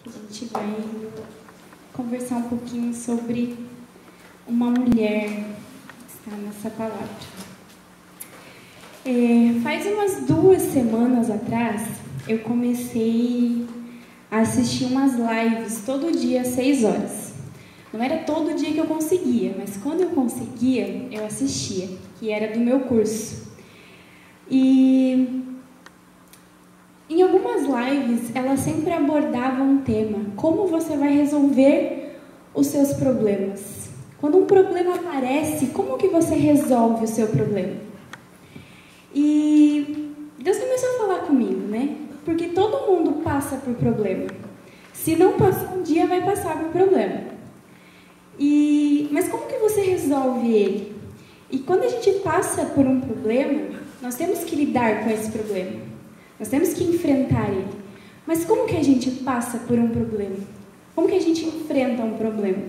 que a gente vai conversar um pouquinho sobre uma mulher que está nessa palavra. Faz umas 2 semanas atrás, eu comecei a assistir umas lives todo dia às 6 horas. Não era todo dia que eu conseguia, mas quando eu conseguia, eu assistia, que era do meu curso. E em algumas lives, ela sempre abordava um tema: como você vai resolver os seus problemas? Quando um problema aparece, como que você resolve o seu problema? E Deus começou a falar comigo, né? Porque todo mundo passa por problema. Se não passar um dia, vai passar por problema. Mas como que você resolve ele? E quando a gente passa por um problema, nós temos que lidar com esse problema. Nós temos que enfrentar ele. Mas como que a gente passa por um problema? Como que a gente enfrenta um problema?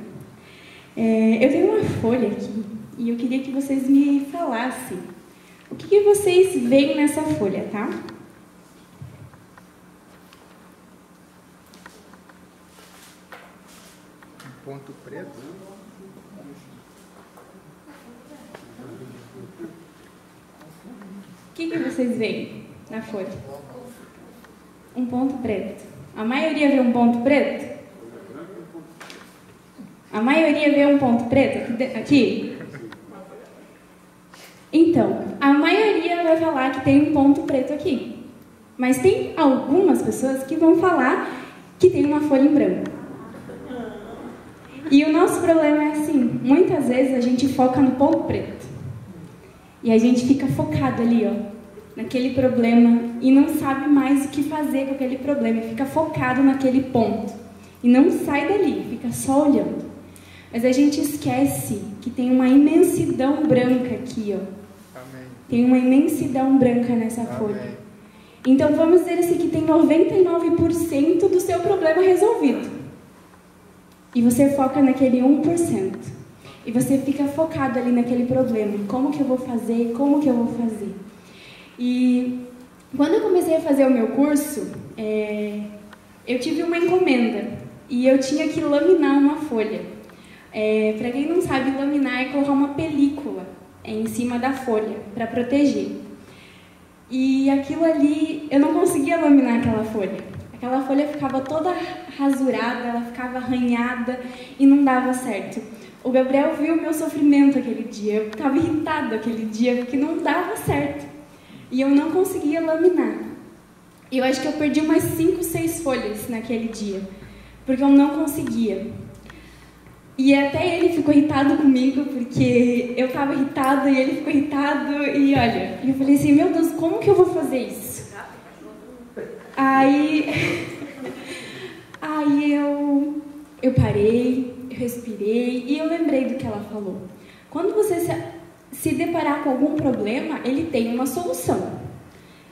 Eu tenho uma folha aqui e eu queria que vocês me falassem o que vocês veem nessa folha, tá? Um ponto preto. O que vocês veem na folha? Um ponto preto. A maioria vê um ponto preto? A maioria vê um ponto preto aqui? Então, a maioria vai falar que tem um ponto preto aqui. Mas tem algumas pessoas que vão falar que tem uma folha em branco. E o nosso problema é assim: muitas vezes a gente foca no ponto preto. E a gente fica focado ali, ó, naquele problema e não sabe mais o que fazer com aquele problema. Fica focado naquele ponto e não sai dali, fica só olhando. Mas a gente esquece que tem uma imensidão branca aqui, ó. Amém. Tem uma imensidão branca nessa folha. Amém. Então vamos dizer assim que tem 99% do seu problema resolvido. E você foca naquele 1%. E você fica focado ali naquele problema. Como que eu vou fazer? Como que eu vou fazer? E quando eu comecei a fazer o meu curso, eu tive uma encomenda. E eu tinha que laminar uma folha. Para quem não sabe, laminar é colocar uma película em cima da folha para proteger. E aquilo ali, eu não conseguia laminar aquela folha. Aquela folha ficava toda rasurada, ela ficava arranhada e não dava certo. O Gabriel viu o meu sofrimento aquele dia. Eu estava irritada aquele dia porque não dava certo. E eu não conseguia laminar. E eu acho que eu perdi umas 5, 6 folhas naquele dia, porque eu não conseguia. E até ele ficou irritado comigo, porque eu estava irritada e ele ficou irritado. E olha, eu falei assim: meu Deus, como que eu vou fazer isso? Aí eu parei, eu respirei e eu lembrei do que ela falou. Quando você se deparar com algum problema, ele tem uma solução.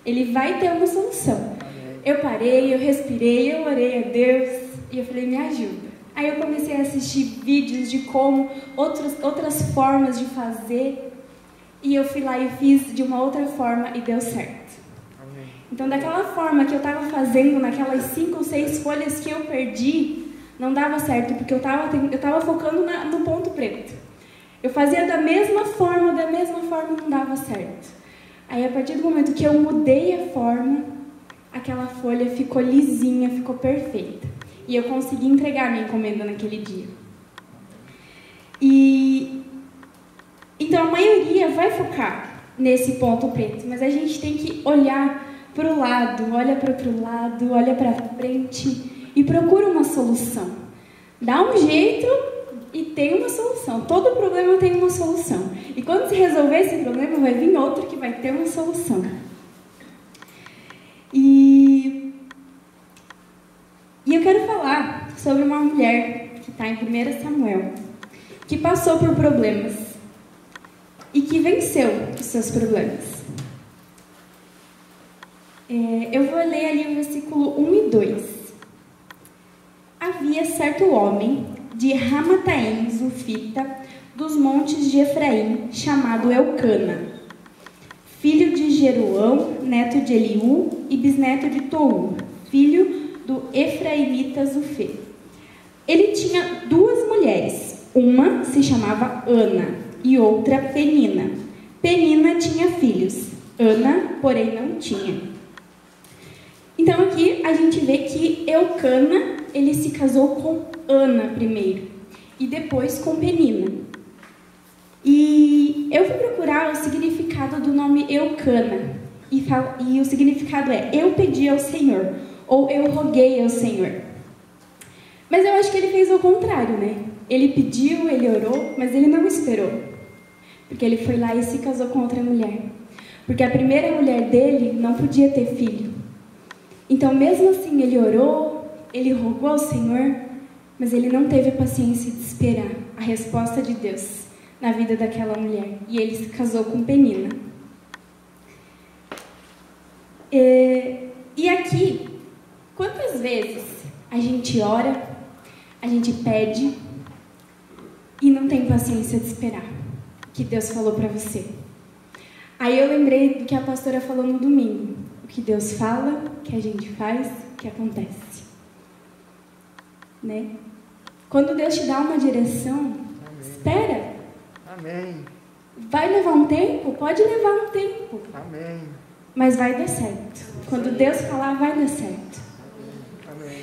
Ele vai ter uma solução. Eu parei, eu respirei, eu orei a Deus e eu falei: me ajuda. Aí eu comecei a assistir vídeos de como outras formas de fazer, e eu fui lá e fiz de uma outra forma e deu certo. Amém. Então, daquela forma que eu estava fazendo, naquelas 5 ou 6 folhas que eu perdi, não dava certo, porque eu estava focando no ponto preto. Eu fazia da mesma forma não dava certo. Aí, a partir do momento que eu mudei a forma, aquela folha ficou lisinha, ficou perfeita. E eu consegui entregar minha encomenda naquele dia. Então, a maioria vai focar nesse ponto preto, mas a gente tem que olhar para o lado, olha para o outro lado, olha para frente e procura uma solução. Dá um jeito e tem uma solução. Todo problema tem uma solução. E quando se resolver esse problema, vai vir outro que vai ter uma solução. E eu quero falar sobre uma mulher que está em 1 Samuel, que passou por problemas e que venceu os seus problemas. Eu vou ler ali o versículo 1 e 2. Havia certo homem de Ramataim, Zufita, dos montes de Efraim, chamado Eucana, filho de Jeroão, neto de Eliú e bisneto de Tou, filho do efraimita Zufê. Ele tinha duas mulheres, uma se chamava Ana e outra Penina. Penina tinha filhos, Ana, porém, não tinha. Então aqui a gente vê que Eucana, ele se casou com Ana primeiro e depois com Penina. E eu fui procurar o significado do nome Eucana e o significado é eu pedi ao Senhor ou eu roguei ao Senhor. Mas eu acho que ele fez o contrário, né? Ele pediu, ele orou, mas ele não esperou. Porque ele foi lá e se casou com outra mulher. Porque a primeira mulher dele não podia ter filho. Então, mesmo assim, ele orou, ele rogou ao Senhor, mas ele não teve paciência de esperar a resposta de Deus na vida daquela mulher. E ele se casou com Penina. E aqui, quantas vezes a gente ora, a gente pede e não tem paciência de esperar o que Deus falou para você? Aí eu lembrei do que a pastora falou no domingo. O que Deus fala, o que a gente faz, o que acontece. Né? Quando Deus te dá uma direção, amém, espera. Amém. Vai levar um tempo? Pode levar um tempo. Amém. Mas vai dar certo. Quando Deus falar, vai dar certo. Amém.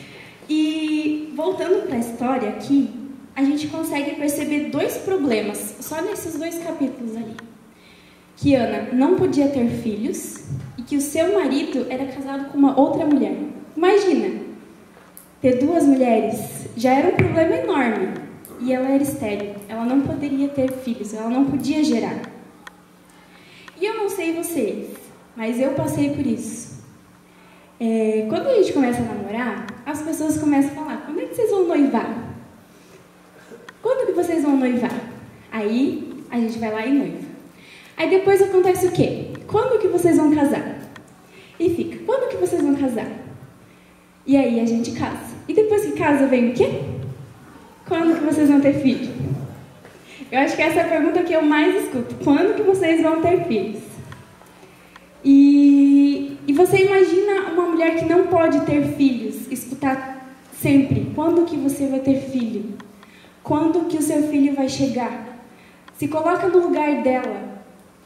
E voltando para a história aqui, a gente consegue perceber dois problemas, só nesses dois capítulos ali. Que Ana não podia ter filhos e que o seu marido era casado com uma outra mulher. Imagina, ter duas mulheres já era um problema enorme. E ela era estéril, ela não poderia ter filhos, ela não podia gerar. E eu não sei vocês, mas eu passei por isso. Quando a gente começa a namorar, as pessoas começam a falar, quando é que vocês vão noivar? Quando que vocês vão noivar? Aí a gente vai lá e noiva. Aí depois acontece o quê? Quando que vocês vão casar? E fica, quando que vocês vão casar? E aí a gente casa. E depois que casa vem o quê? Quando que vocês vão ter filho? Eu acho que essa é a pergunta que eu mais escuto. Quando que vocês vão ter filhos? E você imagina uma mulher que não pode ter filhos, escutar sempre, quando que você vai ter filho? Quando que o seu filho vai chegar? Se coloca no lugar dela.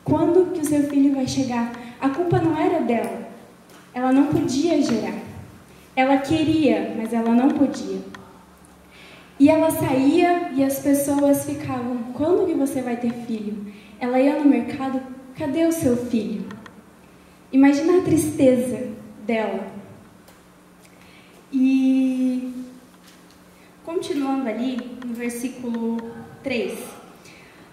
Quando que o seu filho vai chegar? A culpa não era dela. Ela não podia gerar. Ela queria, mas ela não podia. E ela saía e as pessoas ficavam, quando que você vai ter filho? Ela ia no mercado, cadê o seu filho? Imagina a tristeza dela. E continuando ali, no versículo 3.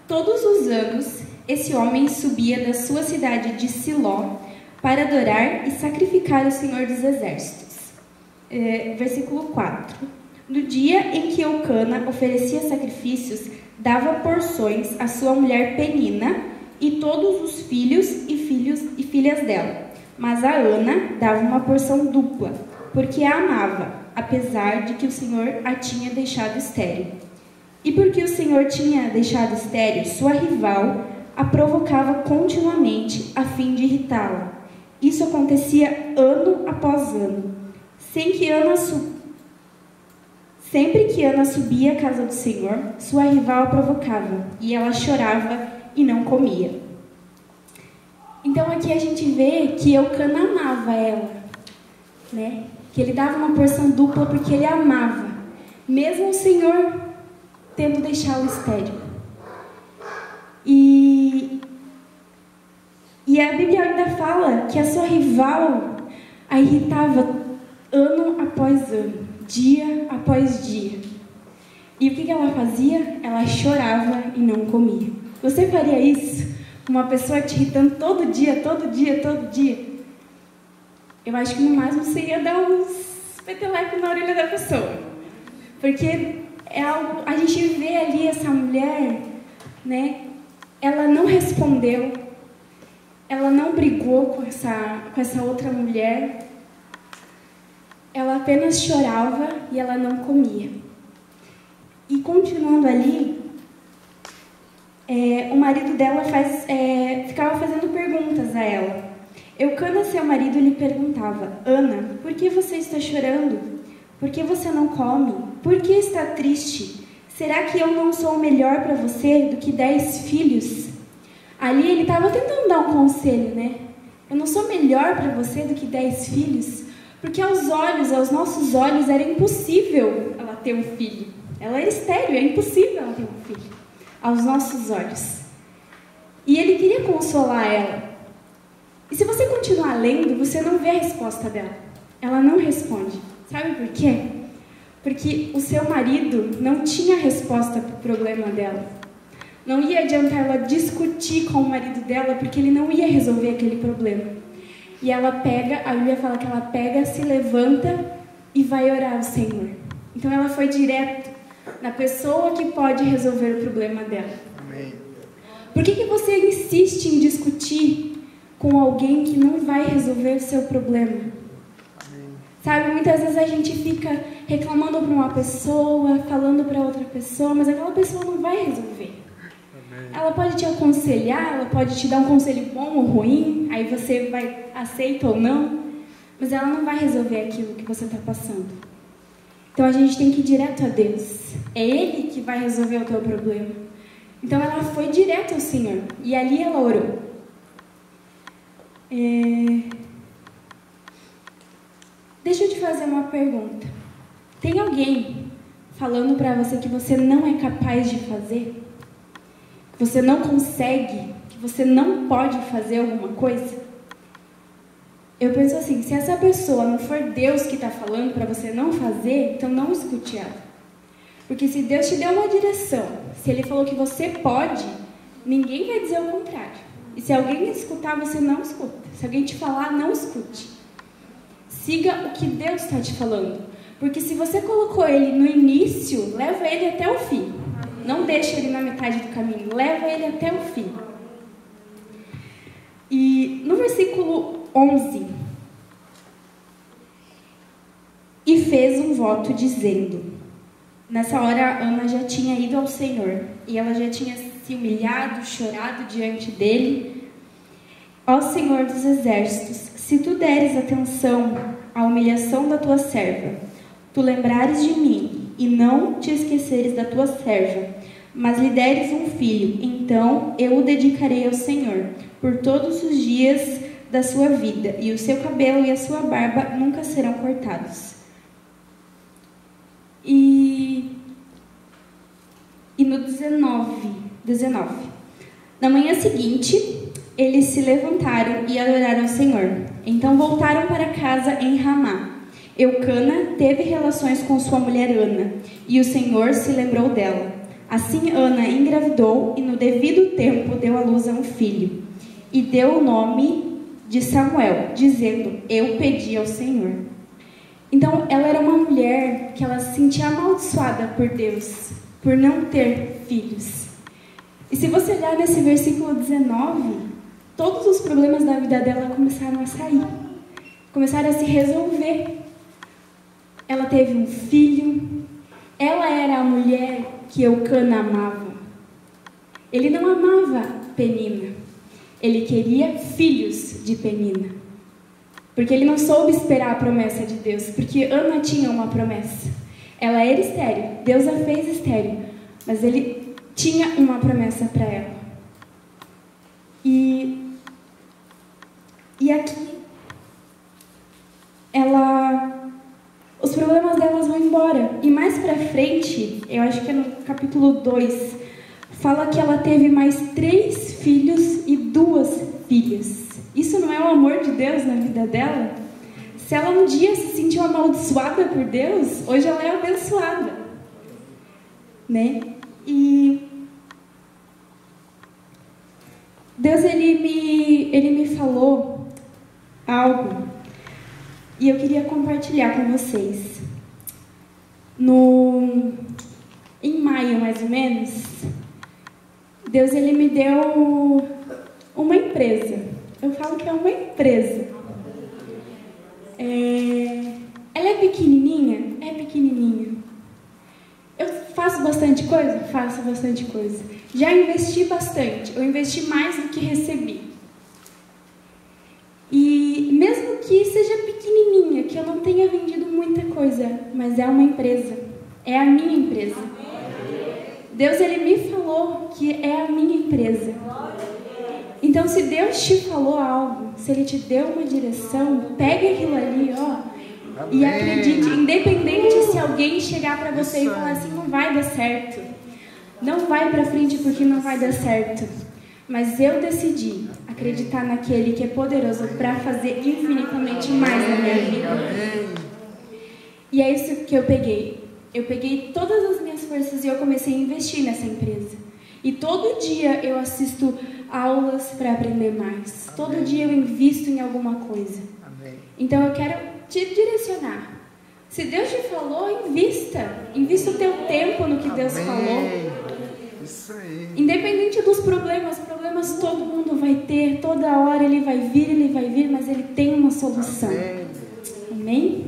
Todos os anos, esse homem subia da sua cidade de Siló para adorar e sacrificar o Senhor dos Exércitos. Versículo 4. No dia em que Eucana oferecia sacrifícios, dava porções à sua mulher Penina e todos os filhos e filhas dela. Mas a Ana dava uma porção dupla, porque a amava, apesar de que o Senhor a tinha deixado estéril. E porque o Senhor tinha deixado estéril, sua rival a provocava continuamente a fim de irritá-la. Isso acontecia ano após ano. Sempre que Ana subia à casa do Senhor, sua rival a provocava, e ela chorava e não comia. Então aqui a gente vê que Eucana amava ela, né? Que ele dava uma porção dupla porque ele amava, mesmo o Senhor tendo deixado estéril. E a Bíblia ainda fala que a sua rival a irritava ano após ano, dia após dia. E o que ela fazia? Ela chorava e não comia. Você faria isso? Uma pessoa te irritando todo dia, todo dia, todo dia? Eu acho que no máximo você ia dar uns petelecos na orelha da pessoa. Porque é algo, a gente vê ali essa mulher, né? Ela não respondeu, ela não brigou com essa outra mulher. Ela apenas chorava e ela não comia. E continuando ali, o marido dela ficava fazendo perguntas a ela. Eucana, seu marido, lhe perguntava: Ana, por que você está chorando? Por que você não come? Por que está triste? Será que eu não sou melhor para você do que 10 filhos? Ali ele estava tentando dar um conselho, né? Eu não sou melhor para você do que 10 filhos? Porque aos nossos olhos, era impossível ela ter um filho. Ela era estéril, é impossível ela ter um filho. Aos nossos olhos. E ele queria consolar ela. E se você continuar lendo, você não vê a resposta dela. Ela não responde. Sabe por quê? Porque o seu marido não tinha resposta para o problema dela. Não ia adiantar ela discutir com o marido dela, porque ele não ia resolver aquele problema. E ela pega, a Bíblia fala que ela pega, se levanta e vai orar ao Senhor. Então ela foi direto na pessoa que pode resolver o problema dela. Amém. Por que você insiste em discutir com alguém que não vai resolver o seu problema? Amém. Sabe, muitas vezes a gente fica reclamando para uma pessoa, falando para outra pessoa, mas aquela pessoa não vai resolver. Amém. Ela pode te aconselhar, ela pode te dar um conselho bom ou ruim, aí você vai aceita ou não, mas ela não vai resolver aquilo que você está passando. Então a gente tem que ir direto a Deus. É Ele que vai resolver o teu problema. Então ela foi direto ao Senhor e ali ela orou. Deixa eu te fazer uma pergunta. Tem alguém falando para você que você não é capaz de fazer? Que você não consegue? Que você não pode fazer alguma coisa? Eu penso assim, se essa pessoa não for Deus que está falando para você não fazer, então não escute ela. Porque se Deus te deu uma direção, se Ele falou que você pode, ninguém vai dizer o contrário. E se alguém escutar, você não escuta. Se alguém te falar, não escute. Siga o que Deus está te falando. Porque se você colocou Ele no início, leva Ele até o fim. Não deixe Ele na metade do caminho, leva Ele até o fim. E no versículo 11, e fez um voto dizendo, nessa hora Ana já tinha ido ao Senhor, e ela já tinha se humilhado, chorado diante dele. Ó Senhor dos exércitos, se tu deres atenção à humilhação da tua serva, tu lembrares de mim, e não te esqueceres da tua serva, mas lhe deres um filho, então eu o dedicarei ao Senhor, por todos os dias da sua vida, e o seu cabelo e a sua barba nunca serão cortados. E no 19. Na manhã seguinte, eles se levantaram e adoraram o Senhor. Então voltaram para casa em Ramá. Eucana teve relações com sua mulher Ana, e o Senhor se lembrou dela. Assim Ana engravidou e no devido tempo deu à luz a um filho. E deu o nome de Samuel, dizendo, eu pedi ao Senhor. Então, ela era uma mulher que ela se sentia amaldiçoada por Deus, por não ter filhos. E se você olhar nesse versículo 19, todos os problemas da vida dela começaram a sair, começaram a se resolver. Ela teve um filho, ela era a mulher que Eucana amava. Ele não amava Penina, ele queria filhos de Penina. Porque ele não soube esperar a promessa de Deus, porque Ana tinha uma promessa. Ela era estéril, Deus a fez estéril, mas ele tinha uma promessa para ela. E aqui, os problemas delas vão embora. E mais para frente, eu acho que é no capítulo 2, fala que ela teve mais 3 filhos e 2 filhas. Isso não é o amor de Deus na vida dela? Se ela um dia se sentiu amaldiçoada por Deus, hoje ela é abençoada, né? E Deus, ele me falou algo e eu queria compartilhar com vocês. Em maio, mais ou menos, Deus, ele me deu uma empresa. Eu falo que é uma empresa. Ela é pequenininha? É pequenininha. Eu faço bastante coisa? Faço bastante coisa. Já investi bastante. Eu investi mais do que recebi. E coisa, mas é uma empresa. É a minha empresa. Deus, Ele me falou que é a minha empresa. Então, se Deus te falou algo, se Ele te deu uma direção, pegue aquilo ali, ó, e acredite. Independente se alguém chegar para você e falar assim, não vai dar certo. Não vai para frente porque não vai dar certo. Mas eu decidi acreditar naquele que é poderoso para fazer infinitamente mais na minha vida. E é isso que eu peguei. Eu peguei todas as minhas forças e eu comecei a investir nessa empresa. E todo dia eu assisto aulas para aprender mais. Todo dia eu invisto em alguma coisa. Então eu quero te direcionar. Se Deus te falou, invista. Invista o teu tempo no que Deus falou. Isso aí. Independente dos problemas todo mundo vai ter, toda hora ele vai vir, mas ele tem uma solução. Amém?